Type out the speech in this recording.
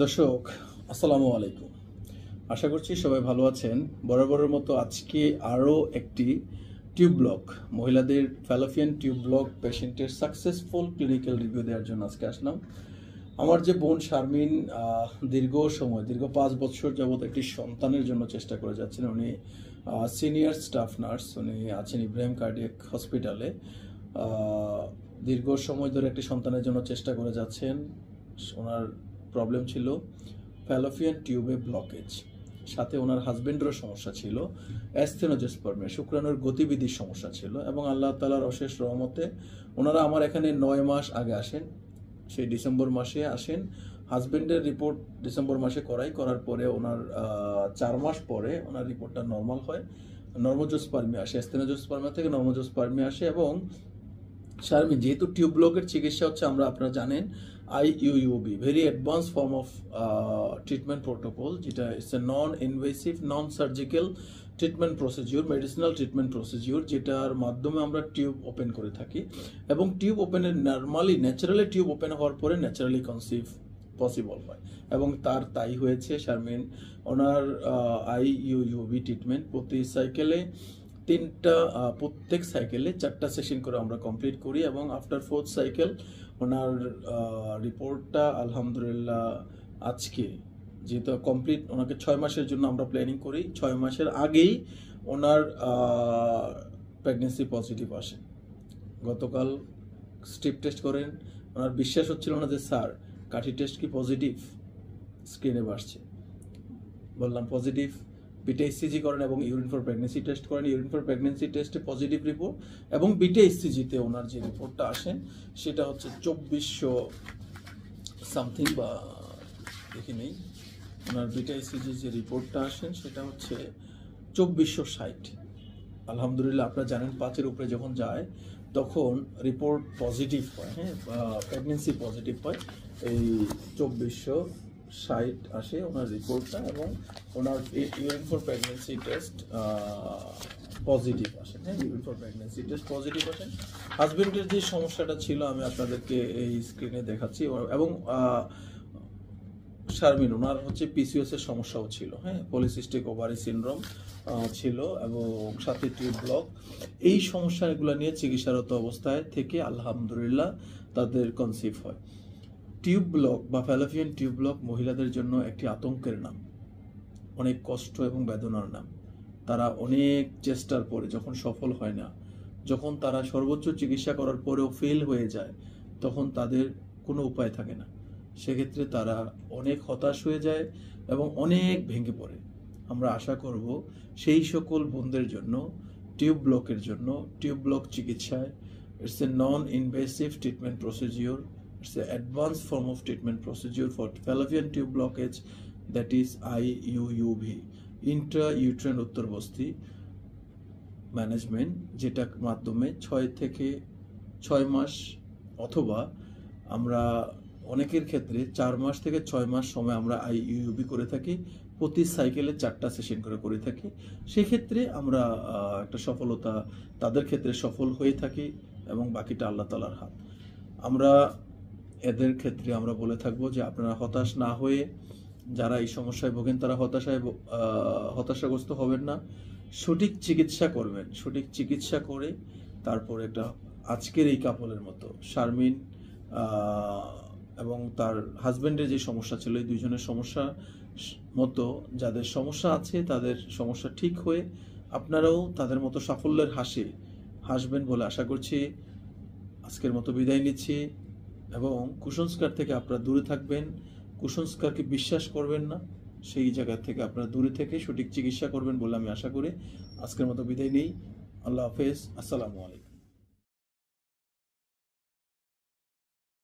দর্শক আসসালামু আলাইকুম। আশা করছি সবাই ভালো আছেন। বরাবরের মতো আজকে আরও একটি টিউব ব্লক, মহিলাদের ফ্যালোপিয়ান টিউব ব্লক পেশেন্টের সাকসেসফুল ক্লিনিক্যাল রিভিউ দেওয়ার জন্য আজকে আসলাম। আমার যে বোন শারমিন দীর্ঘ 5 বছর যাবৎ একটি সন্তানের জন্য চেষ্টা করে যাচ্ছেন। উনি সিনিয়র স্টাফ নার্স, উনি আছেন ইব্রাহিম কার্ডিয়াক হসপিটালে। দীর্ঘ সময় ধরে একটি সন্তানের জন্য চেষ্টা করে যাচ্ছেন। ওনার প্রবলেম ছিল ফ্যালোপিয়ান টিউবে ব্লকেজ, সাথে ওনার হাজবেন্ডেরও সমস্যা ছিল অ্যাস্থেনোজোস্পার্মিয়া, শুক্রাণুর গতিবিধির সমস্যা ছিল। এবং আল্লাহ তাআলার অশেষ রহমতে ওনারা আমার এখানে 9 মাস আগে আসেন, সেই ডিসেম্বর মাসে আসেন। হাজবেন্ডের রিপোর্ট ডিসেম্বর মাসে করার পরে ওনার 4 মাস পরে ওনার রিপোর্টটা নর্মাল হয়, নর্মোজোস্পার্মিয়া আসে, অ্যাস্থেনোজোস্পার্মিয়া থেকে নর্মোজোস্পার্মিয়া আসে। এবং শারমিন যেহেতু টিউব ব্লকের চিকিৎসা হচ্ছে, আপনারা জানেন IUUB, very advance form of treatment protocol, যেটা it's a non invasive non surgical treatment procedure, medicinal treatment procedure, যেটার মাধ্যমে আমরা টিউব ওপেন করে থাকি। এবং টিউব ওপেনের ন্যাচারালি টিউব ওপেন হওয়ার পরে ন্যাচারালি কনসিভ পসিবল হয়, এবং তাই হয়েছে। শারমিন ওনার আইইউইউবি ট্রিটমেন্ট প্রতি সাইকেলে প্রত্যেক সাইকেলে 4টা সেশন করে আমরা কমপ্লিট করি। এবং আফটার 4th সাইকেল ওনার রিপোর্টটা আলহামদুলিল্লাহ আজকে যেহেতু কমপ্লিট, ওনাকে 6 মাসের জন্য আমরা প্ল্যানিং করি, 6 মাসের আগেই ওনার প্রেগনেন্সি পজিটিভ আসে। গতকাল স্ট্রিপ টেস্ট করেন, ওনার বিশ্বাস হচ্ছিল না যে স্যার কাঠি টেস্ট কি পজিটিভ, স্ক্রিনে আসছে। বললাম পজিটিভ। বিটা ইসিজি করেন এবং ইউরিন ফর প্রেগনেন্সি টেস্ট করেন, ইউরিন ফর প্রেগনেন্সি টেস্টে পজিটিভ রিপোর্ট। এবং বিটা ইসিজিতে ওনার যে রিপোর্টটা আসেন সেটা হচ্ছে 2400 সামথিং, বা দেখি নেই, ওনার বিটা ইসিজি যে রিপোর্টটা আসেন সেটা হচ্ছে 2460। আলহামদুলিল্লাহ, আপনারা জানেন 5-এর উপরে যখন যায় তখন রিপোর্ট পজিটিভ হয়, হ্যাঁ, প্রেগনেন্সি পজিটিভ হয়। এই 2460 আসে ওনার রিপোর্টটা, এবং ওনার urine for pregnancy test positive আসে, হ্যাঁ, urine for pregnancy test positive আসে। হাজবেন্ডের যে সমস্যাটা ছিল আমি আপনাদেরকে এই স্ক্রিনে দেখাচ্ছি। এবং শারমিন ওনার হচ্ছে পিসিওএস এর সমস্যাও ছিল, হ্যাঁ, পলিসিস্টিক ওভারি সিনড্রোম ছিল, এবং সাথে টিউব ব্লক। এই সমস্যাগুলো নিয়ে চিকিৎসারত অবস্থায় থেকে আলহামদুলিল্লাহ তাদের কনসিভ হয়। টিউব ব্লক বা ফ্যালোপিয়ান টিউব ব্লক মহিলাদের জন্য একটি আতঙ্কের নাম, অনেক কষ্ট এবং বেদনার নাম। তারা অনেক চেষ্টার পরে যখন সফল হয় না, যখন তারা সর্বোচ্চ চিকিৎসা করার পরেও ফেল হয়ে যায়, তখন তাদের কোনো উপায় থাকে না। সেক্ষেত্রে তারা অনেক হতাশ হয়ে যায় এবং অনেক ভেঙে পড়ে। আমরা আশা করব সেই সকল বোনদের জন্য টিউব ব্লকের জন্য, টিউব ব্লক চিকিৎসায় it's a non invasive treatment procedure, it's an advanced form of treatment procedure for fallopian tube blockage, that is IUUB, intrauterine উত্তরবস্তি ম্যানেজমেন্ট, যেটা মাধ্যমে 6 মাস অথবা আমরা অনেকের ক্ষেত্রে 4 মাস থেকে 6 মাস সময় আমরা আইইউবি করে থাকি, প্রতি সাইকেলে 4টা সেশন করে থাকি। সেক্ষেত্রে আমরা একটা সফলতা, তাদের ক্ষেত্রে সফল হয়ে থাকি, এবং বাকিটা আল্লাহ তাআলার হাত। আমরা এদের ক্ষেত্রে আমরা বলে থাকবো যে আপনারা হতাশ না হয়ে, যারা এই সমস্যায় ভোগেন তারা হতাশাগ্রস্ত হবেন না, সঠিক চিকিৎসা করবেন। সঠিক চিকিৎসা করে তারপর একটা আজকের এই কাপলের মতো শারমিন এবং তার হাজবেন্ডের যে সমস্যা ছিল, এই দুইজনের সমস্যা মতো যাদের সমস্যা আছে তাদের সমস্যা ঠিক হয়ে আপনারাও তাদের মতো সাফল্যের হাসি হাসবেন বলে আশা করছি। আজকের মতো বিদায় নিচ্ছি, এবং কুসংস্কার থেকে আপনারা দূরে থাকবেন। কুসংস্কারকে বিশ্বাস করবেন না, সেই জায়গা থেকে আপনারা দূরে থেকে সঠিক চিকিৎসা করবেন বলে আমি আশা করি। আজকের মতো বিদায় নেই। আল্লাহ হাফেজ, আসসালামু আলাইকুম।